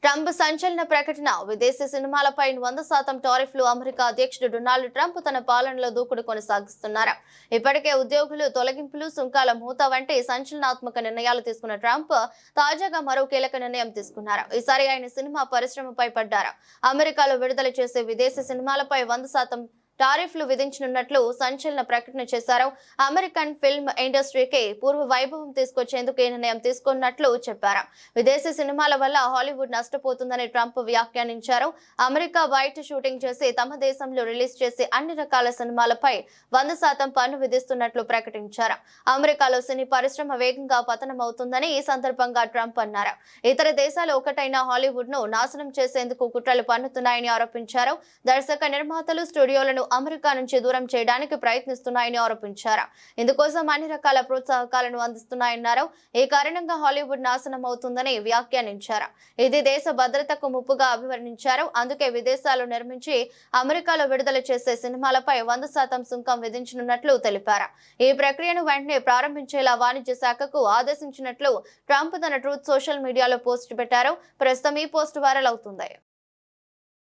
Trump సంచలన ప్రకటన. విదేశీ సినిమాలపై 100% టారిఫ్లు. అమెరికా అధ్యక్షుడు డొనాల్డ్ ట్రంప్ తన పాలనలో దూకుడు కొనసాగిస్తున్నారు. ఇప్పటికే ఉద్యోగులు తొలగింపులు, సుంకాల మూత వంటి సంచలనాత్మక నిర్ణయాలు తీసుకున్న ట్రంప్ తాజాగా మరో కీలక నిర్ణయం తీసుకున్నారు. ఈసారి ఆయన సినిమా పరిశ్రమపై పడ్డారు. అమెరికాలో విడుదల చేసే విదేశీ సినిమాలపై 100% టారిఫ్లు విధించనున్నట్లు సంచలన ప్రకటన చేశారు. అమెరికన్ ఫిల్మ్ ఇండస్ట్రీకి పూర్వ వైభవం తీసుకొచ్చేందుకు ఈ నిర్ణయం తీసుకున్నట్లు చెప్పారు. విదేశీ సినిమాల వల్ల హాలీవుడ్ నష్టపోతుందని ట్రంప్ వ్యాఖ్యానించారు. అమెరికా బయట షూటింగ్ చేసి తమ దేశంలో రిలీజ్ చేసే అన్ని రకాల సినిమాలపై 100% పన్ను విధిస్తున్నట్లు ప్రకటించారు. అమెరికాలో సినీ పరిశ్రమ వేగంగా పతనమవుతుందని ఈ సందర్భంగా ట్రంప్ అన్నారు. ఇతర దేశాలు ఒకటైన హాలీవుడ్ ను నాశనం చేసేందుకు కుట్రలు పన్నుతున్నాయని ఆరోపించారు. దర్శక నిర్మాతలు స్టూడియోలను అమెరికా నుంచి దూరం చేయడానికి ప్రయత్నిస్తున్నాయని ఆరోపించారు. ఇందుకోసం అన్ని రకాల ప్రోత్సాహకాలను అందిస్తున్నాయన్నారు. ఈ కారణంగా హాలీవుడ్ నాశనం అవుతుందని వ్యాఖ్యానించారు. ఇది దేశ భద్రతకు ముప్పుగా అభివర్ణించారు. అందుకే విదేశాల్లో నిర్మించి అమెరికాలో విడుదల చేసే సినిమాలపై 100% సుంకం విధించనున్నట్లు తెలిపారు. ఈ ప్రక్రియను వెంటనే ప్రారంభించేలా వాణిజ్య శాఖకు ఆదేశించినట్లు ట్రంప్ తన ట్రూత్ సోషల్ మీడియాలో పోస్ట్ పెట్టారు. ప్రస్తుతం ఈ పోస్ట్ వైరల్ అవుతుంది.